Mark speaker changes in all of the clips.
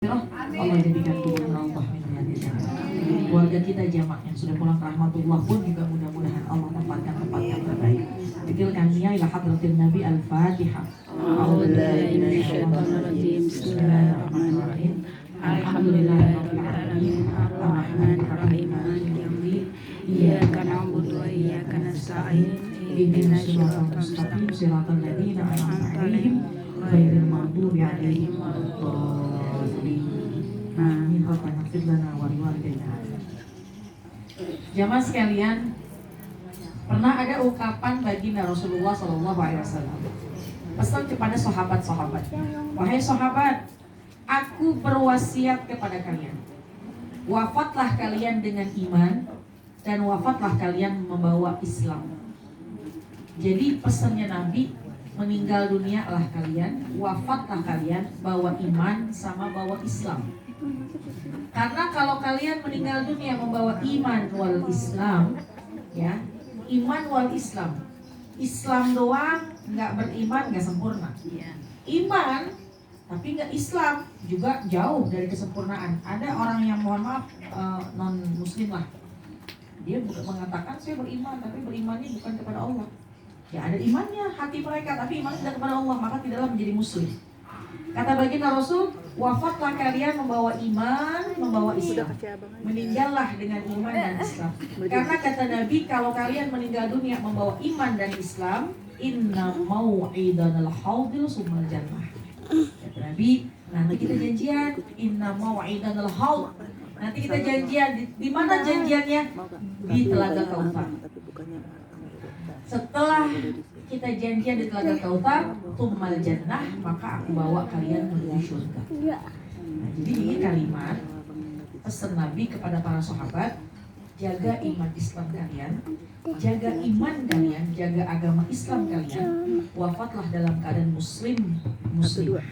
Speaker 1: Allah jadikan kubur Allah keluarga kita jamak yang sudah pulang ke rahmatullah pun juga mudah-mudahan Allah tempatkan tempat yang terbaik. Dikilkan niya ila hadratin Nabi Al-Fatihah. A'udzubillahi minasyaitonirrajim. Bismillahirrahmanirrahim. Alhamdulillahirabbil alamin. Arrahmanir rahim. Maliki yaumiddin. Iyyaka na'budu wa iyyaka nasta'in. Ihdinas siratal mustaqim. Siratal ladzina an'amta 'alaihim ghairil maghdubi 'alaihim waladdallin. Amin. Rabbana ighfir lana wa liwalidayna. Jamaah sekalian, pernah ada ungkapan baginda Rasulullah SAW pesan kepada sahabat-sahabat, wahai sahabat, aku berwasiat kepada kalian, wafatlah kalian dengan iman dan wafatlah kalian membawa Islam. Jadi pesannya Nabi, meninggal dunia lah kalian, wafatlah kalian bawa iman sama bawa Islam. Karena kalau kalian meninggal dunia membawa iman wal Islam, ya, iman wal Islam, Islam doang nggak beriman nggak sempurna. Iman tapi nggak Islam juga jauh dari kesempurnaan. Ada orang yang mohon maaf non Muslim lah, dia mengatakan saya beriman tapi berimannya bukan kepada Allah. Ya ada imannya hati mereka tapi imannya tidak kepada Allah, maka tidaklah menjadi Muslim. Kata baginda Rasul, wafatlah kalian membawa iman, membawa Islam. Meninggallah dengan iman dan Islam. Karena kata Nabi, kalau kalian meninggal dunia membawa iman dan Islam, inna mau'idanal haudil summal jannah. Kata Nabi, nanti kita janjian, inna mau'idanal haud. Nanti kita janjian, di mana janjiannya? Di Telaga Kautsar. Setelah kita janjian di Telaga Kautsar, summal jannah, maka aku bawa kalian menuju surga. Nah, jadi ini kalimat pesan Nabi kepada para sahabat, jaga iman Islam kalian, jaga iman kalian, jaga agama Islam kalian, wafatlah dalam keadaan muslimah.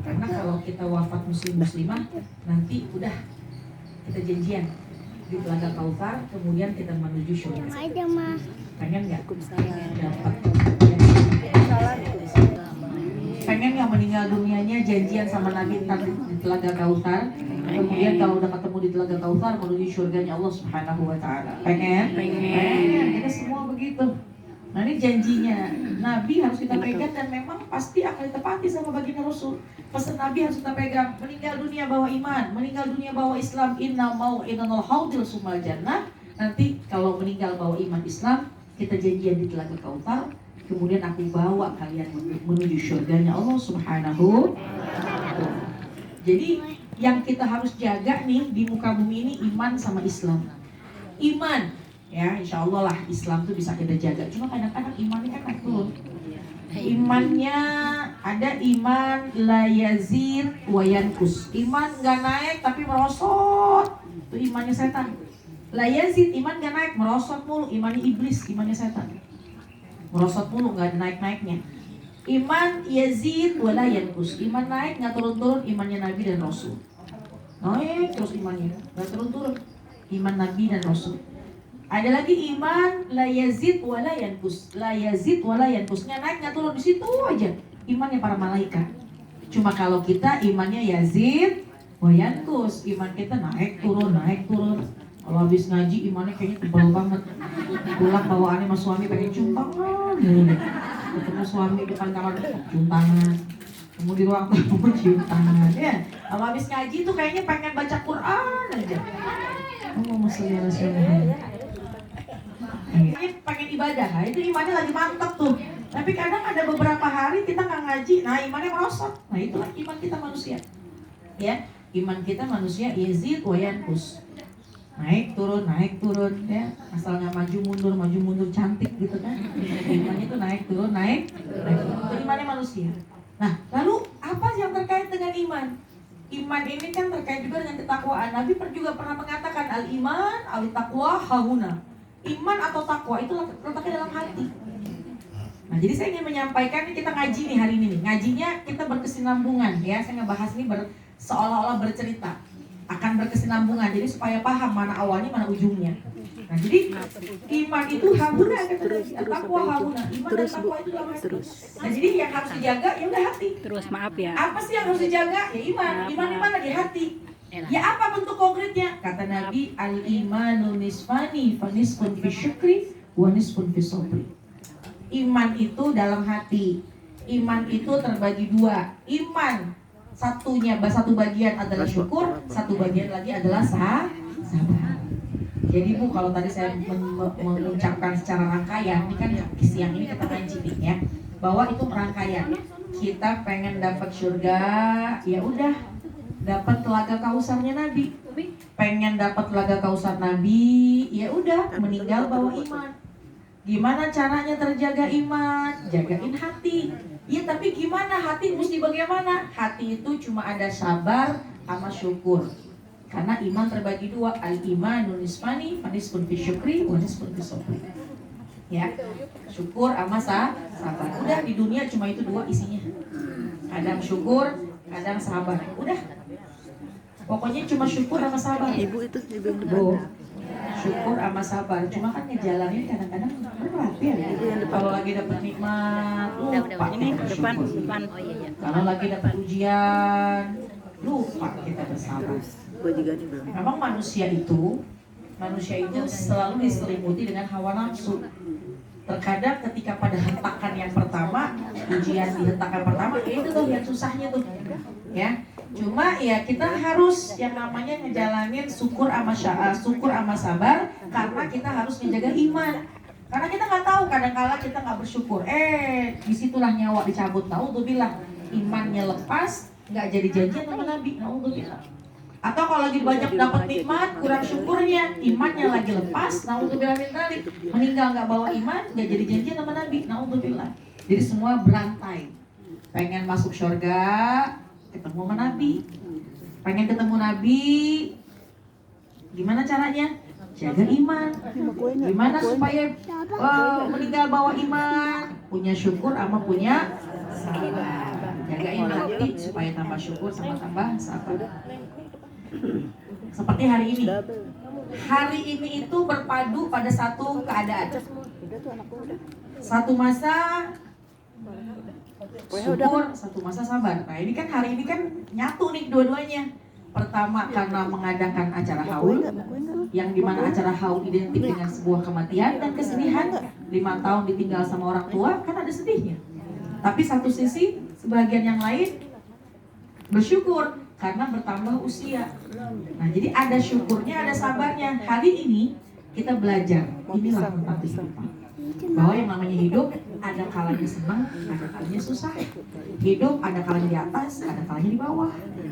Speaker 1: Karena kalau kita wafat muslimah, nanti udah kita janjian di Telaga Kautsar, kemudian kita menuju surga. Pengen nggak? Dapat. Pengen nggak meninggal dunianya janjian sama Nabi di Telaga Kautsar, kemudian kalau udah ketemu di Telaga Kautsar menuju surganya Allah Subhanahu Wa Taala. Pengen. Kita semua begitu. Nah ini janjinya Nabi harus kita pegang dan memang pasti akan ditepati sama baginda Rasul. Pesan Nabi harus kita pegang. Meninggal dunia bawa iman, meninggal dunia bawa Islam. Inna mau'idanal haudil summal jannah. Nanti kalau meninggal bawa iman Islam, kita janjian di Telaga Kautsar, kemudian aku bawa kalian menuju surganya Allah Subhanahu. Jadi yang kita harus jaga nih di muka bumi ini iman sama Islam. Iman, ya insya Allah lah Islam tuh bisa kita jaga. Cuma kadang-kadang imannya kan naik turun. Imannya ada iman la yazid wa yanqus. Iman nggak naik tapi merosot. Itu imannya setan. La yazid, iman gak naik, merosot mulu. Imannya iblis, imannya setan. Merosot mulu, gak ada naik-naiknya. Iman yazid wala yanqus. Iman naik, gak turun-turun. Imannya Nabi dan Rasul. Naik terus imannya, gak turun-turun. Iman Nabi dan Rasul. Ada lagi iman la yazid wala yanqus. La yazid wala yanqus. Gak naik, gak turun, di situ aja. Imannya para malaikat. Cuma kalau kita imannya yazid wa yanqus. Iman kita naik turun, naik turun. Kalau habis ngaji imannya kayaknya tebal banget. Pulang bawaannya sama suami pengen cium tangan. Ketemu suami depan kamar cium tangan. Ketemu di ruang tamu cium tangan. Ya, kalau habis ngaji tuh kayaknya pengen baca Quran aja. Allahumma sholli ala sayyidina. Pengen ibadah, nah, itu imannya lagi mantap tuh. Tapi kadang ada beberapa hari kita nggak ngaji, nah imannya merosot. Nah itulah iman kita manusia. Ya, iman kita manusia yazid wa yanqus. Naik turun ya, asal nggak maju mundur cantik gitu kan. Imannya itu naik turun itu imannya manusia. Nah lalu apa yang terkait dengan iman? Iman ini kan terkait juga dengan ketakwaan. Nabi juga pernah mengatakan al iman al taqwa hahuna. Iman atau takwa itu letaknya dalam hati. Nah jadi saya ingin menyampaikan, kita ngaji nih hari ini nih. Ngajinya kita berkesinambungan ya, saya ngebahas ini seolah-olah bercerita. akan berkesinambungan. Jadi supaya paham mana awalnya mana ujungnya. Nah, jadi iman itu hamuna, takwa hamuna. Iman dan takwa itu dalam hati. Nah, jadi yang harus dijaga ya udah hati.
Speaker 2: Terus maaf ya.
Speaker 1: Apa sih yang harus dijaga? Ya iman. Iman di mana? Di hati. Ya apa bentuk konkretnya? Kata Nabi, al-imanu nisfani, fanisfun fi syukri, wa nisfun fi sabri. Iman itu dalam hati. Iman itu terbagi dua. Iman satu bagian adalah syukur, satu bagian lagi adalah sabar. Jadi Bu, kalau tadi saya mengucapkan secara rangkaian, ini kan siang ini kita main cilik ya, bahwa itu rangkaian. Kita pengen dapat surga, ya udah dapat telaga kausarnya Nabi. Pengen dapat telaga kausar Nabi, ya udah meninggal bawa iman. Gimana caranya terjaga iman? Jagain hati. Ya tapi gimana hati mesti bagaimana? Hati itu cuma ada sabar sama syukur. Karena iman terbagi dua, al-imanu nisfani, fanisfun fi syukri, wa nisfun fi sabri. Ya, syukur sama sabar. Udah di dunia cuma itu dua isinya. Kadang syukur, kadang sabar. Udah. Pokoknya cuma syukur sama sabar.
Speaker 3: Ibu itu ibu
Speaker 1: Bu, syukur sama sabar. Cuma kan ngejalanin kadang-kadang berat ya. Kalau lagi dapat nikmat, lupa
Speaker 2: Ini
Speaker 1: kita
Speaker 2: depan.
Speaker 1: bersyukur. Kalau lagi dapat ujian, lupa kita bersabar.
Speaker 3: gue juga nih belum.
Speaker 1: Memang manusia itu selalu diselimuti dengan hawa nafsu. Terkadang ketika pada hentakan yang pertama, ujian di hentakan pertama, itu tuh yang susahnya tuh, ya. Cuma ya kita harus yang namanya ngejalanin syukur sama sabar, karena kita harus menjaga iman. Karena kita nggak tahu kadang-kala kita nggak bersyukur, disitulah nyawa dicabut. Naudzubillah, imannya lepas, nggak jadi janjian sama Nabi. Naudzubillah. Atau kalau lagi banyak dapat nikmat, kurang syukurnya, imannya lagi lepas, naudzubillah min dzalik, meninggal nggak bawa iman, nggak jadi janjian sama Nabi, naudzubillah. Jadi semua berantai. Pengen masuk surga, ketemu sama Nabi. Pengen ketemu Nabi, gimana caranya? Jaga iman. Gimana supaya meninggal bawa iman? Punya syukur sama punya sabar. Jagain hati supaya tambah syukur sama tambah sabar. Seperti hari ini. Hari ini itu berpadu pada satu keadaan. Satu masa syukur, satu masa sabar. Nah ini kan hari ini kan nyatu nih dua-duanya. Pertama karena mengadakan acara haul, yang dimana acara haul identik dengan sebuah kematian dan kesedihan. 5 tahun ditinggal sama orang tua, kan ada sedihnya. Tapi satu sisi, sebagian yang lain bersyukur karena bertambah usia. Nah jadi ada syukurnya, ada sabarnya. Hari ini kita belajar, inilah tentang kehidupan. Bahwa yang namanya hidup, ada kalanya senang, ada kalanya susah. Hidup ada kalanya di atas, ada kalanya di bawah.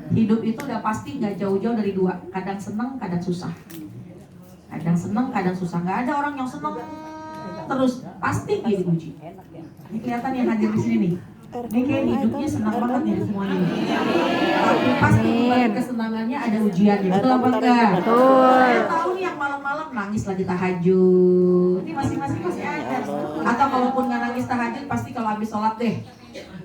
Speaker 1: Hidup itu udah pasti gak jauh-jauh dari dua. Kadang senang, kadang susah. Kadang senang, kadang susah. Gak ada orang yang senang terus, pasti dia diuji. Ini kelihatan yang hadir di sini nih. Ini kayak hidupnya senang banget nih semuanya. Tapi pasti di balik kesenangannya ada ujiannya. Betul apa enggak?
Speaker 2: Betul.
Speaker 1: Saya tahu nih yang malam-malam nangis lagi tahajud. Ini masing-masing masih ada. Atau kalaupun nggak nangis tahajud, pasti kalau habis sholat deh.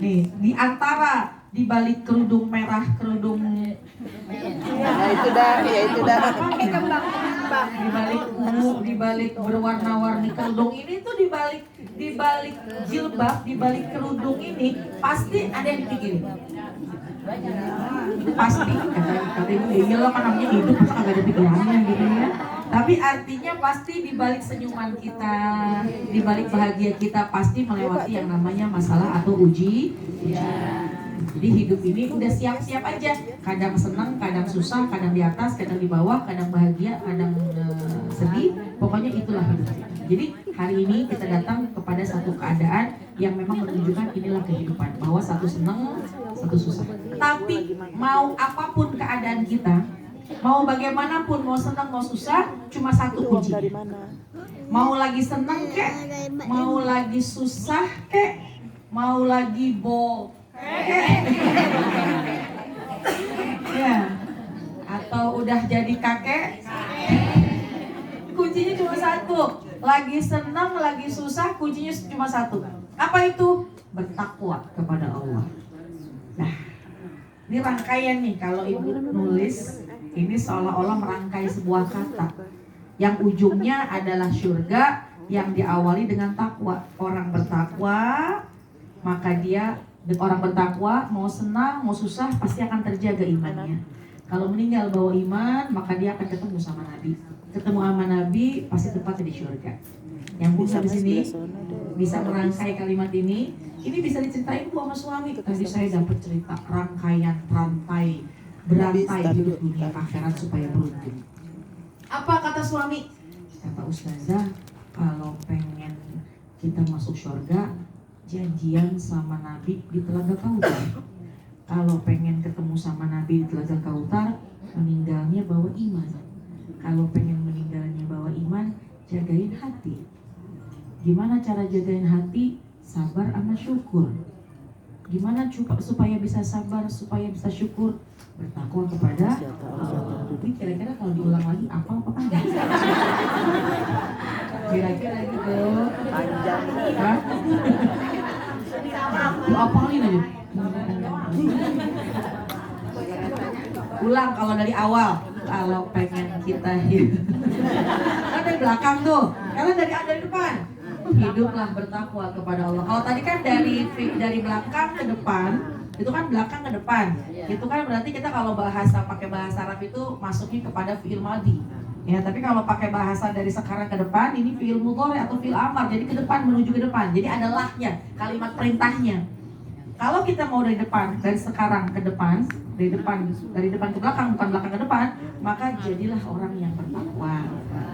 Speaker 1: Nih, di antara di balik kerudung merah, kerudung
Speaker 3: itu dah.
Speaker 1: di balik ungu, di balik berwarna-warni kerudung ini tuh di balik jilbab, di balik kerudung ini pasti ada yang dipikirin. Pasti kata ibu, iyalah kan namanya hidup masa kagak ada pikirannya gitu ya. Tapi artinya pasti di balik senyuman kita, di balik bahagia kita pasti melewati yang namanya masalah atau ujian. Jadi hidup ini udah siap-siap aja. Kadang senang, kadang susah, kadang di atas, kadang di bawah, kadang bahagia, kadang sedih. Pokoknya itulah hidup kita. Jadi hari ini kita datang kepada satu keadaan yang memang menunjukkan inilah kehidupan. Bahwa satu senang, satu susah. Tapi mau apapun keadaan kita, mau bagaimanapun, mau senang, mau susah, cuma satu kunci. Mau lagi senang kek, mau lagi susah kek, mau lagi ya, atau udah jadi kakek, kuncinya cuma satu. Lagi senang, lagi susah, kuncinya cuma satu. Apa itu? Bertakwa kepada Allah. Nah, Ini rangkaian nih, kalau ibu nulis ini seolah-olah merangkai sebuah kata yang ujungnya adalah surga yang diawali dengan takwa. Orang bertakwa, maka orang bertakwa mau senang mau susah pasti akan terjaga imannya. Kalau meninggal bawa iman, maka dia akan ketemu sama Nabi. Ketemu sama Nabi pasti tempatnya di surga. Yang bisa di sini bisa merangkai kalimat ini bisa diceritain Bu sama suami. Tadi saya dapat cerita rangkaian rantai berantai hidup dunia akhirat supaya beruntung. Apa kata suami? Kata Ustazah, kalau pengen kita masuk surga, janjian sama Nabi di Telaga Kautar. Kalau pengen ketemu sama Nabi di Telaga Kautar, meninggalnya bawa iman. Kalau pengen meninggalnya bawa iman, jagain hati. Gimana cara jagain hati? Sabar sama syukur. Gimana supaya bisa sabar, supaya bisa syukur? Bertakwa kepada Allah. Tapi kira-kira kalau diulang lagi apa enggak? Kira-kira gitu.
Speaker 3: Panjang.
Speaker 1: Hah? Apalin aja. Ulang kalau dari awal. Kalau pengen kita hidup. Kan dari belakang tuh. Kalian dari depan. Hiduplah bertakwa kepada Allah. Kalau tadi kan dari belakang ke depan, itu kan belakang ke depan. Itu kan berarti kita kalau pakai bahasa Arab itu masuknya kepada fi'il madhi. Ya, tapi kalau pakai bahasa dari sekarang ke depan, ini fi'il mudhari atau fi'il amar. Jadi ke depan, menuju ke depan. Jadi ada lahnya, kalimat perintahnya. Kalau kita mau dari depan, dari sekarang ke depan, dari depan ke belakang, bukan belakang ke depan, maka jadilah orang yang bertakwa.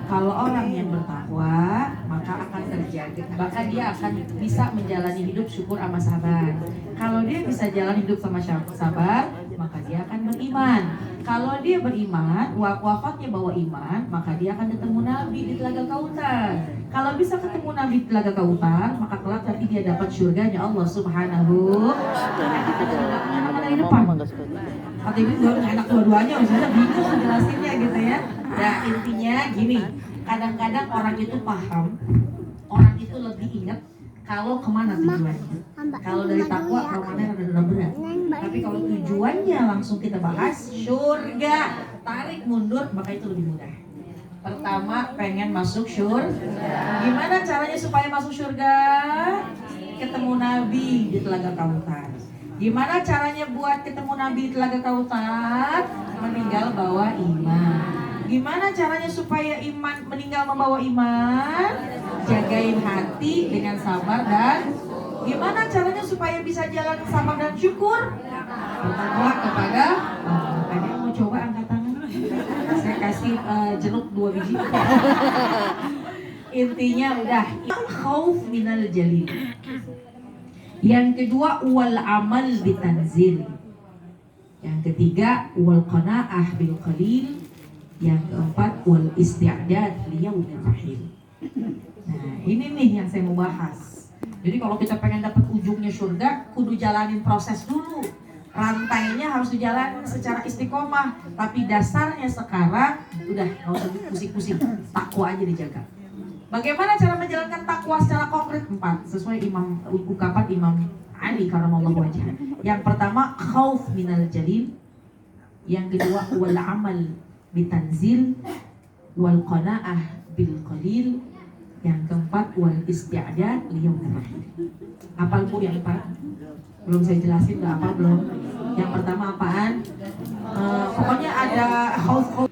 Speaker 1: Kalau orang yang bertakwa, maka akan terjaga, maka dia akan bisa menjalani hidup syukur sama sabar. Kalau dia bisa jalan hidup sama sabar, maka dia akan beriman. Kalau dia beriman, wafatnya bawa iman, maka dia akan ketemu Nabi di Telaga Kautar. Kalau bisa ketemu Nabi di Telaga Kautar, maka kelak nanti dia dapat surganya Allah Subhanahu wa Ta'ala. Dari depan. Kata ibu juga enak dua-duanya, maksudnya bingung jelasinnya gitu ya. Nah intinya gini, kadang-kadang orang itu paham, orang itu lebih ingat kalau kemana tujuannya. Kalau dari takwa, romannya rada berat. Tapi kalau tujuannya langsung kita bahas, surga, tarik mundur, maka itu lebih mudah. Pertama, pengen masuk surga. Gimana caranya supaya masuk surga? Ketemu Nabi di Telaga Kautar. Gimana caranya buat ketemu Nabi di Telaga Kautar? Meninggal bawa iman. Gimana caranya supaya meninggal membawa iman? Jagain hati dengan sabar dan gimana caranya supaya bisa jalan sabar dan syukur? Bertakwa kepada Allah. Ada yang mau coba angkat tangan? Saya kasih jeruk 2 biji. Intinya udah khauf minal jalil. Yang kedua wal amal bitanzil. Yang ketiga wal qanaah bil qalil. Yang keempat wal isti'dad liyaumil rahil. Nah, ini nih yang saya mau bahas. Jadi kalau kita pengen dapat ujungnya surga, kudu jalanin proses dulu. Rantainya harus dijalan secara istiqomah. Tapi dasarnya sekarang udah nggak usah pusing-pusing, takwa aja dijaga. Bagaimana cara menjalankan takwa secara konkret? 4 sesuai ungkapan Imam Ali karramallahu wajhah. Yang pertama khauf minal jalil. Yang kedua wal amal bitanzil wal qanaah bil qalil. Yang keempat wal isti'dad liyaumil rahil. Apal Bu yang 4? Belum saya jelasin, nggak apa belum. Yang pertama apaan? Pokoknya ada khauf.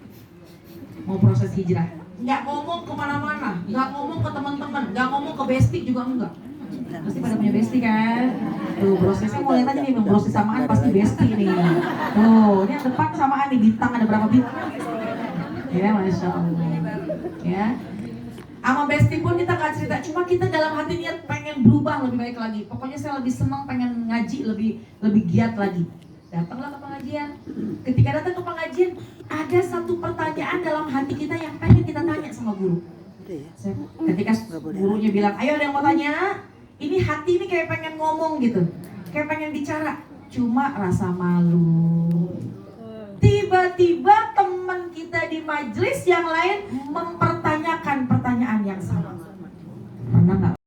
Speaker 1: Mau proses hijrah, nggak ngomong kemana-mana, nggak ngomong ke teman-teman, nggak ngomong ke bestie juga enggak. Pasti pada punya bestie kan? Tuh prosesnya mulai tadi nih, proses samaan pasti bestie nih. Tuh, ini yang depan samaan nih, bintang ada berapa bintang? Ya, masya Allah. Ya. Sama bestie pun kita nggak cerita, cuma kita dalam hati niat pengen berubah lebih baik lagi. Pokoknya saya lebih senang pengen ngaji lebih giat lagi. Datanglah ke pengajian. Ketika datang ke pengajian, ada satu pertanyaan dalam hati kita yang pengen kita tanya sama guru. Ketika gurunya bilang, ayo ada yang mau tanya, ini hati ini kayak pengen ngomong gitu, kayak pengen bicara, cuma rasa malu. Tiba-tiba teman kita di majelis yang lain mempertanyakan pertanyaan yang sama. Pernah nggak